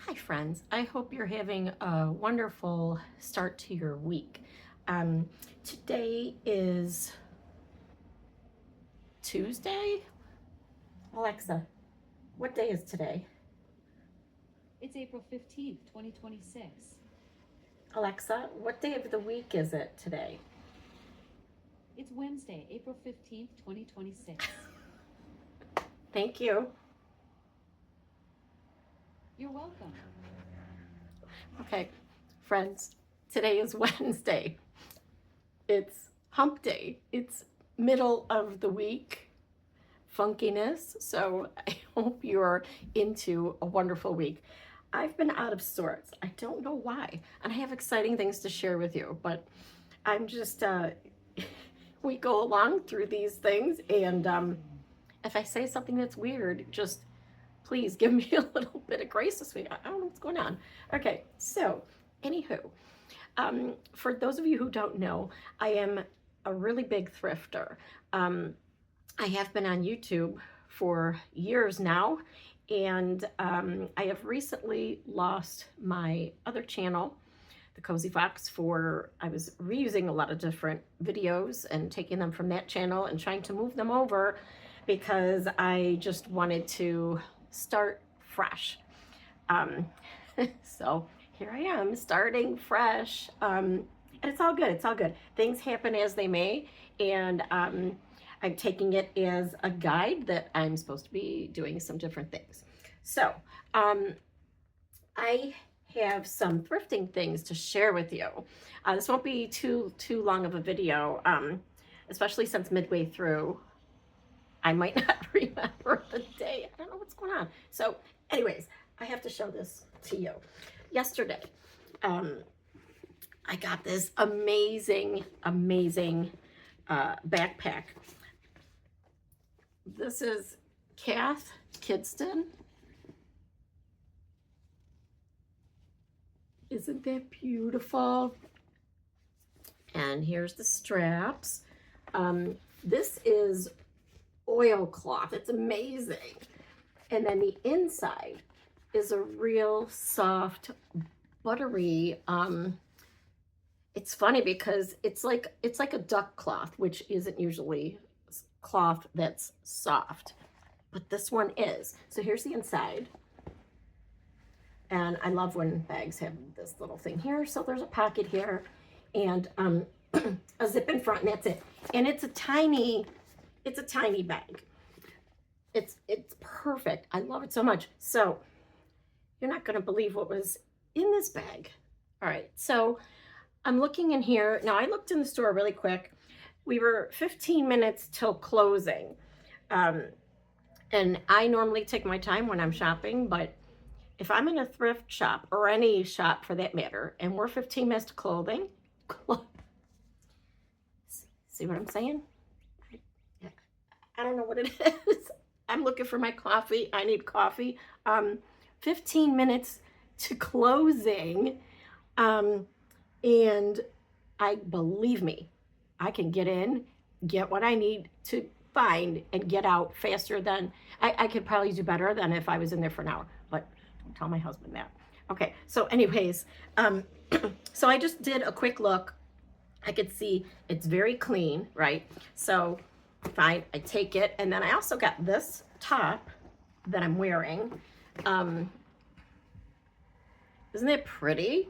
Hi, friends. I hope you're having a wonderful start to your week. Today is Tuesday. Alexa, what day is today? It's April 15th, 2026. Alexa, what day of the week is it today? It's Wednesday, April 15th, 2026. Thank you. You're welcome. Okay, friends, today is Wednesday. It's hump day. It's middle of the week funkiness. So I hope you're into a wonderful week. I've been out of sorts. I don't know why. And I have exciting things to share with you, but I'm just, we go along through these things. And if I say something that's weird, just please give me a little bit of grace this week. I don't know what's going on. Okay, so anywho, for those of you who don't know, I am a really big thrifter. I have been on YouTube for years now, and I have recently lost my other channel, the Cozy Fox, I was reusing a lot of different videos and taking them from that channel and trying to move them over because I just wanted to start fresh. So here I am starting fresh. And it's all good. It's all good. Things happen as they may. And I'm taking it as a guide that I'm supposed to be doing some different things. So I have some thrifting things to share with you. This won't be too long of a video, especially since midway through I might not remember the day. I don't know what's going on. So anyways, I have to show this to you. Yesterday, I got this amazing backpack. This is Kath Kidston. Isn't that beautiful? And here's the straps. This is oilcloth. It's amazing. And then the inside is a real soft, buttery, it's funny because it's like a duck cloth, which isn't usually cloth that's soft, but this one is. So here's the inside. And I love when bags have this little thing here. So there's a pocket here and a zip in front, and that's it. And it's a tiny bag. It's perfect. I love it so much. So you're not going to believe what was in this bag. All right. So I'm looking in here. Now I looked in the store really quick. We were 15 minutes till closing. And I normally take my time when I'm shopping, but if I'm in a thrift shop or any shop for that matter, and we're 15 minutes to closing, see what I'm saying? I don't know what it is. I'm looking for my coffee. I need coffee. 15 minutes to closing. And believe me, I can get in, get what I need to find, and get out faster than, I could probably do better than if I was in there for an hour, but don't tell my husband that. Okay, so anyways, so I just did a quick look. I could see it's very clean, right? So fine, I take it. And then I also got this top that I'm wearing. Isn't it pretty?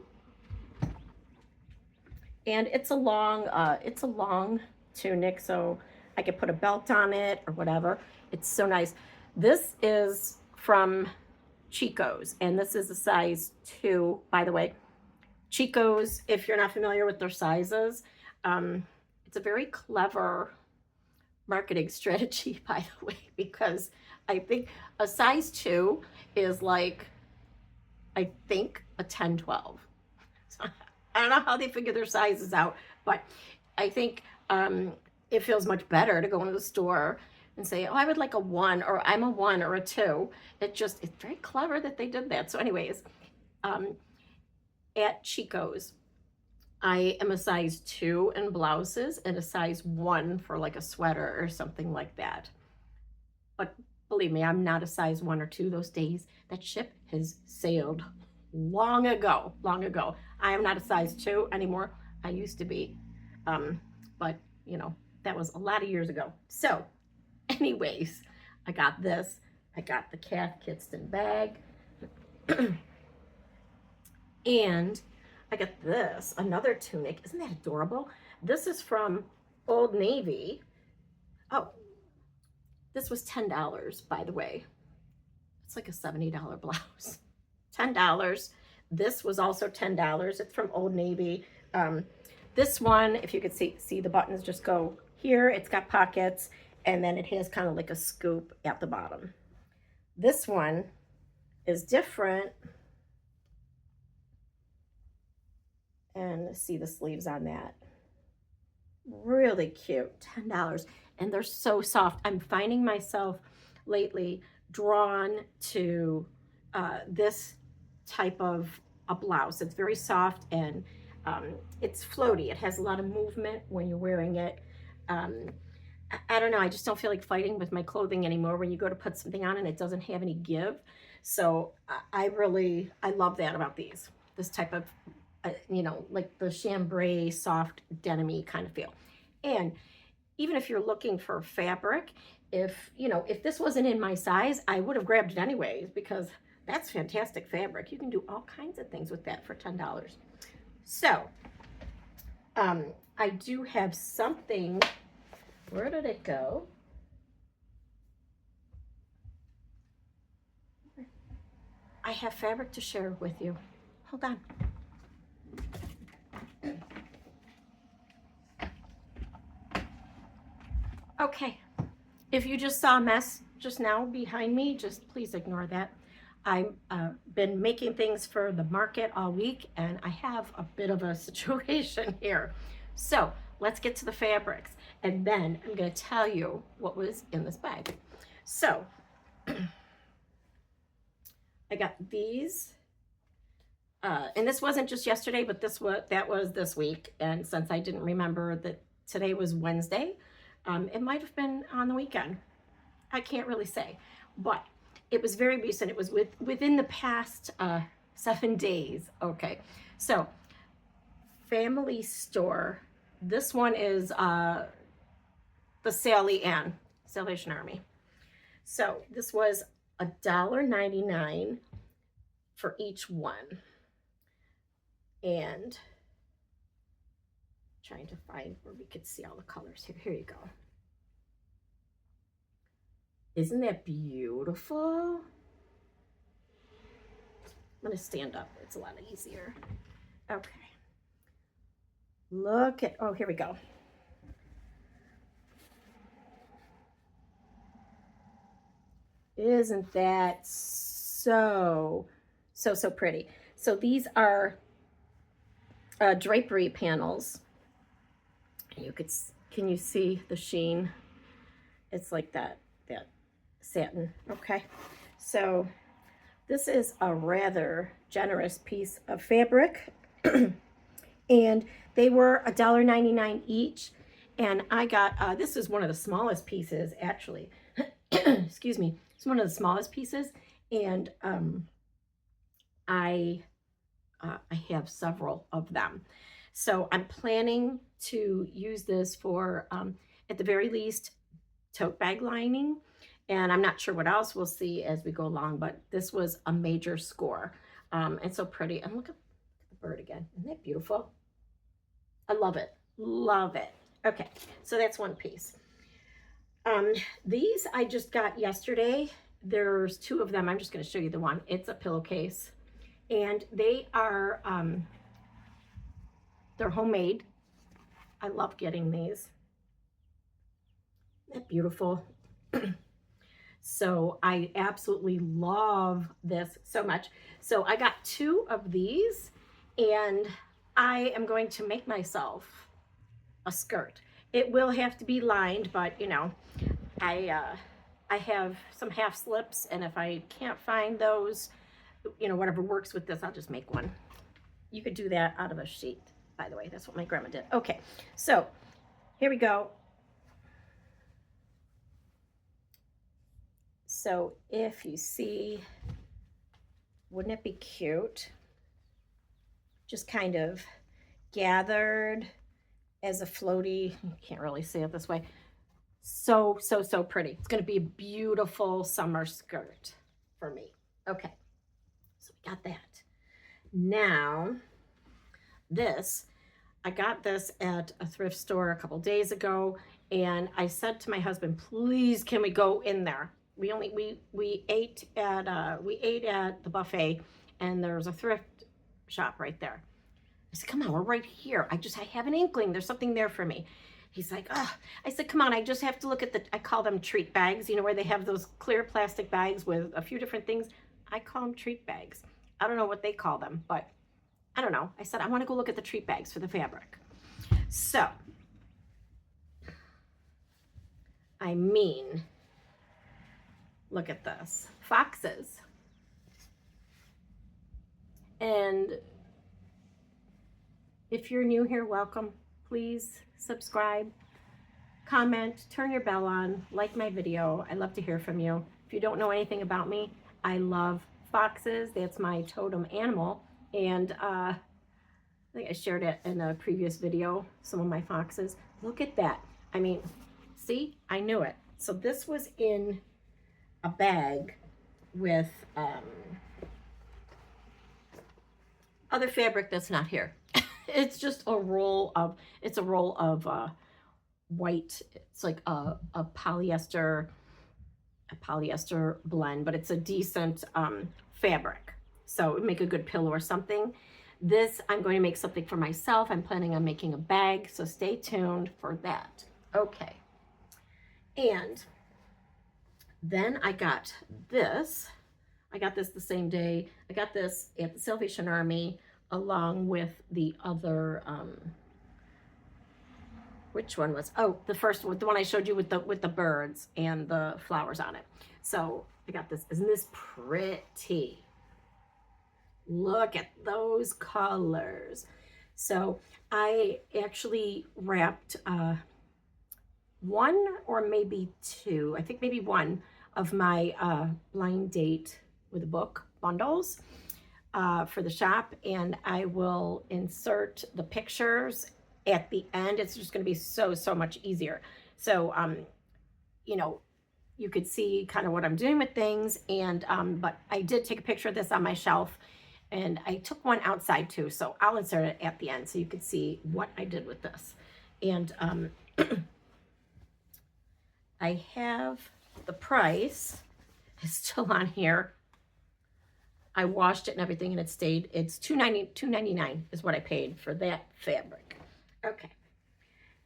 And it's a long tunic, so I could put a belt on it or whatever. It's so nice. This is from Chico's, and this is a size 2, by the way. Chico's, if you're not familiar with their sizes, it's a very clever marketing strategy, by the way, because I think a size 2 is like, I think a 10, 12. So I don't know how they figure their sizes out, but I think it feels much better to go into the store and say, oh, I would like a 1, or I'm a 1 or a 2. It's very clever that they did that. So anyways, at Chico's, I am a size 2 in blouses and a size 1 for like a sweater or something like that. But believe me, I'm not a size 1 or 2 those days. That ship has sailed. long ago, long ago. I am not a size 2 anymore. I used to be, but you know, that was a lot of years ago. So anyways, I got this. I got the Kath Kidston bag. And I got this, another tunic. Isn't that adorable? This is from Old Navy. Oh, this was $10, by the way. It's like a $70 blouse. $10. This was also $10. It's from Old Navy. This one, if you could see the buttons just go here. It's got pockets, and then it has kind of like a scoop at the bottom. This one is different. And see the sleeves on that. Really cute, $10. And they're so soft. I'm finding myself lately drawn to this type of a blouse. It's very soft and it's floaty. It has a lot of movement when you're wearing it. I don't know, I just don't feel like fighting with my clothing anymore when you go to put something on and it doesn't have any give. So I love that about these. This type of you know, like the chambray, soft, denim-y kind of feel. And even if you're looking for fabric, if this wasn't in my size, I would have grabbed it anyways, because that's fantastic fabric. You can do all kinds of things with that for $10. So, I do have something. Where did it go? I have fabric to share with you. Hold on. Okay, if you just saw a mess just now behind me, just please ignore that. I've been making things for the market all week, and I have a bit of a situation here. So let's get to the fabrics, and then I'm going to tell you what was in this bag. So I got these, and this wasn't just yesterday, but that was this week. And since I didn't remember that today was Wednesday, it might have been on the weekend. I can't really say, but it was very recent. It was within the past 7 days. Okay, so Family Store. This one is the Salvation Army. So this was $1.99 for each one, and trying to find where we could see all the colors here. Here you go. Isn't that beautiful? I'm going to stand up. It's a lot easier. Okay. Look at, oh, here we go. Isn't that so pretty? So these are drapery panels. Can you see the sheen? It's like that satin. Okay, so this is a rather generous piece of fabric, and they were $1.99 each, and I got this is one of the smallest pieces, actually. Excuse me, it's one of the smallest pieces, and I have several of them. So I'm planning to use this for, at the very least, tote bag lining. And I'm not sure what else we'll see as we go along, but this was a major score. And so pretty. And look at the bird again. Isn't that beautiful? I love it. Love it. Okay, so that's one piece. These I just got yesterday. There's 2 of them. I'm just going to show you the one. It's a pillowcase. And they are, they're homemade. I love getting these. Isn't that beautiful? So I absolutely love this so much. So I got 2 of these, and I am going to make myself a skirt. It will have to be lined, but you know, I have some half slips, and if I can't find those, you know, whatever works with this, I'll just make one. You could do that out of a sheet, by the way. That's what my grandma did. Okay, so here we go. So if you see, wouldn't it be cute? just kind of gathered as a floaty. You can't really see it this way. So, so, so pretty. It's going to be a beautiful summer skirt for me. Okay, so we got that. Now, I got this at a thrift store a couple days ago, and I said to my husband, please, can we go in there? We ate at the buffet, and there's a thrift shop right there. I said, come on, we're right here. I have an inkling. There's something there for me. He's like, oh. I said, come on, I just have to look at I call them treat bags, you know, where they have those clear plastic bags with a few different things. I call them treat bags. I don't know what they call them, but I don't know. I said, I want to go look at the treat bags for the fabric. So, I mean, look at this. Foxes. And if you're new here, welcome. Please subscribe, comment, turn your bell on, like my video. I love to hear from you. If you don't know anything about me, I love foxes. That's my totem animal. And I think I shared it in a previous video, some of my foxes. Look at that. I mean, see, I knew it. So this was in a bag with other fabric that's not here. It's just a roll of, white. It's like a polyester blend, but it's a decent fabric. So it would make a good pillow or something. This, I'm going to make something for myself. I'm planning on making a bag, so stay tuned for that. Okay. And then I got this. I got this the same day. I got this at the Salvation Army along with the other, which one was, oh, the first one, the one I showed you with the birds and the flowers on it. So I got this. Isn't this pretty? Look at those colors. So I actually wrapped one or maybe two, I think maybe one of my blind date with a book bundles for the shop, and I will insert the pictures at the end. It's just going to be so much easier. So you know, you could see kind of what I'm doing with things, and but I did take a picture of this on my shelf, and I took one outside too, so I'll insert it at the end so you could see what I did with this. And I have the price, it's still on here. I washed it and everything, and it stayed. It's $2.99 is what I paid for that fabric. Okay.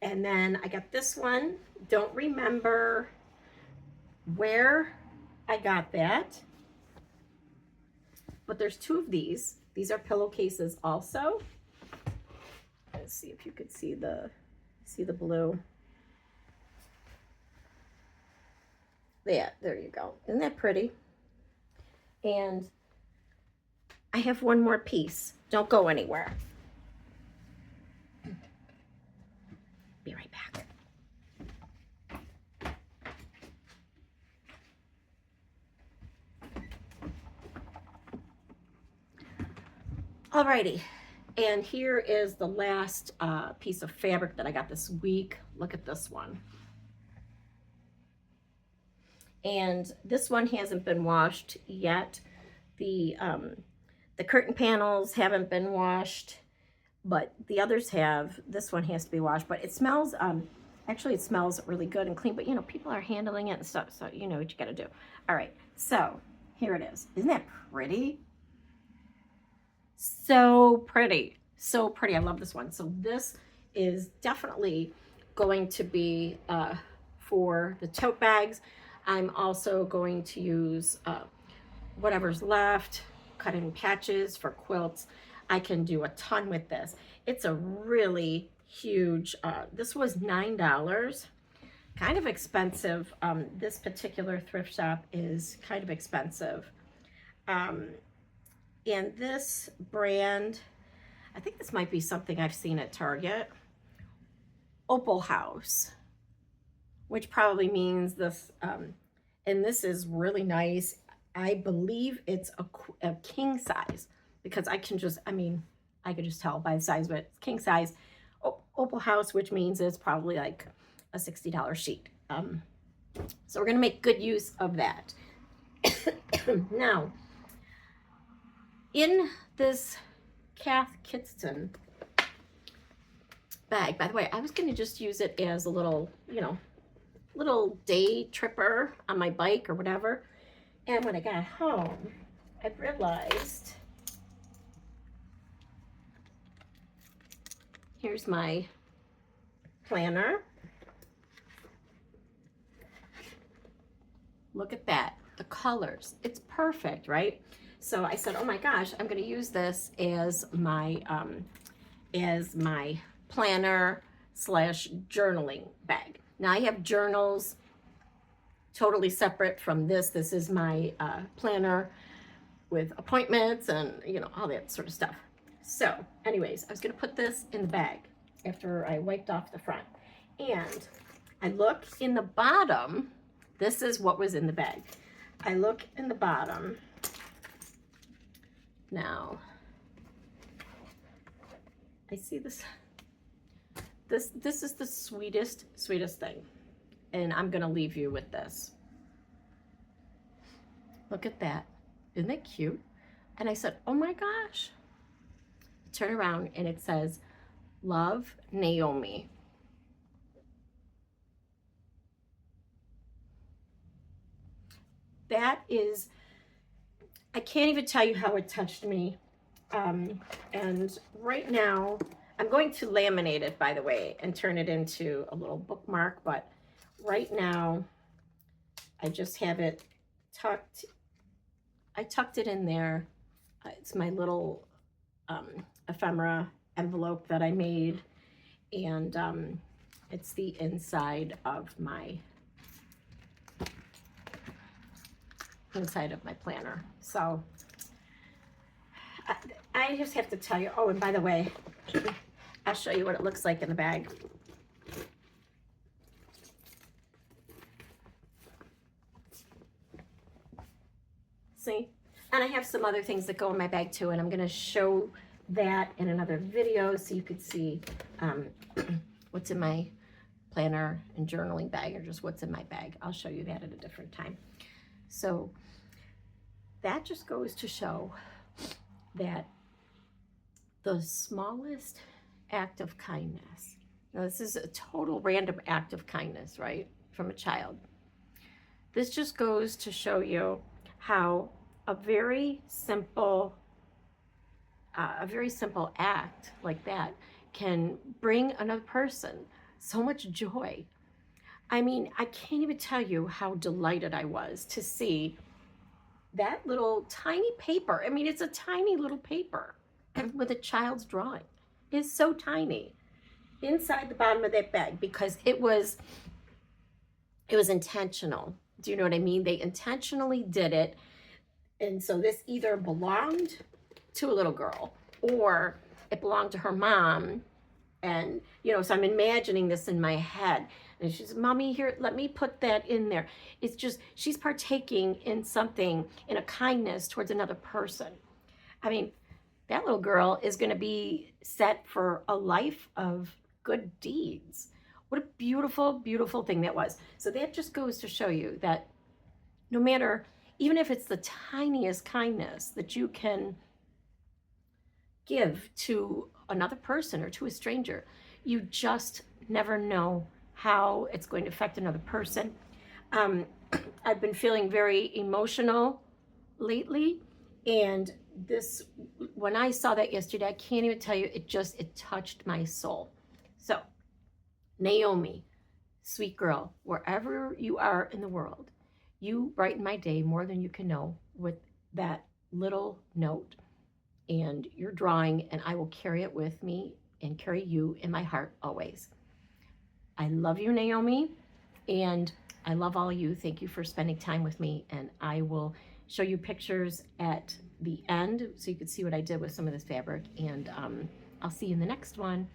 And then I got this one. Don't remember where I got that, but there's two of these. These are pillowcases also. Let's see if you could see the blue. Yeah, there you go. Isn't that pretty? And I have one more piece. Don't go anywhere. Be right back. Alrighty, and here is the last piece of fabric that I got this week. Look at this one. And this one hasn't been washed yet. The curtain panels haven't been washed, but the others have. This one has to be washed, but it smells, actually it smells really good and clean, but you know, people are handling it and stuff, so you know what you gotta do. All right, so here it is. Isn't that pretty? So pretty, so pretty. I love this one. So this is definitely going to be for the tote bags. I'm also going to use whatever's left, cut in patches for quilts. I can do a ton with this. It's a really huge, this was $9, kind of expensive. This particular thrift shop is kind of expensive. And this brand, I think this might be something I've seen at Target, Opal House, which probably means this, and this is really nice. I believe it's a king size, because I can just, I mean, I could just tell by the size of it. It's king size opal house, which means it's probably like a $60 sheet. So we're going to make good use of that. Now, in this Kath Kidston bag, by the way, I was going to just use it as a little, you know, little day tripper on my bike or whatever. And when I got home, I realized, here's my planner. Look at that, the colors. It's perfect, right? So I said, oh my gosh, I'm going to use this as my planner slash journaling bag. Now I have journals totally separate from this. This is my planner with appointments and, you know, all that sort of stuff. So anyways, I was going to put this in the bag after I wiped off the front. And I look in the bottom. This is what was in the bag. I look in the bottom. Now, I see this. This is the sweetest thing. And I'm going to leave you with this. Look at that. Isn't that cute? And I said, oh my gosh. Turn around and it says, Love, Naomi. That is, I can't even tell you how it touched me. And right now, I'm going to laminate it, by the way, and turn it into a little bookmark. But right now, I just have it tucked. I tucked it in there. It's my little ephemera envelope that I made. And it's the inside of my planner. So I just have to tell you, oh, and by the way, I'll show you what it looks like in the bag. See? And I have some other things that go in my bag too, and I'm going to show that in another video so you could see what's in my planner and journaling bag, or just what's in my bag. I'll show you that at a different time. So that just goes to show that the smallest act of kindness, now this is a total random act of kindness, right, from a child. This just goes to show you how a very simple act like that can bring another person so much joy. I mean, I can't even tell you how delighted I was to see that little tiny paper. I mean, it's a tiny little paper with a child's drawing. It's so tiny inside the bottom of that bag because it was intentional. Do you know what I mean? They intentionally did it. And so this either belonged to a little girl or it belonged to her mom. And, you know, so I'm imagining this in my head. And she says, Mommy, here, let me put that in there. It's just, she's partaking in something, in a kindness towards another person. I mean, that little girl is going to be set for a life of good deeds. What a beautiful, beautiful thing that was. So that just goes to show you that no matter, even if it's the tiniest kindness that you can give to another person or to a stranger, you just never know how it's going to affect another person. I've been feeling very emotional lately, and this, when I saw that yesterday, I can't even tell you, it touched my soul. So, Naomi, sweet girl, wherever you are in the world, you brighten my day more than you can know with that little note and your drawing, and I will carry it with me and carry you in my heart always. I love you, Naomi, and I love all you. Thank you for spending time with me, and I will show you pictures at the end so you can see what I did with some of this fabric, and I'll see you in the next one.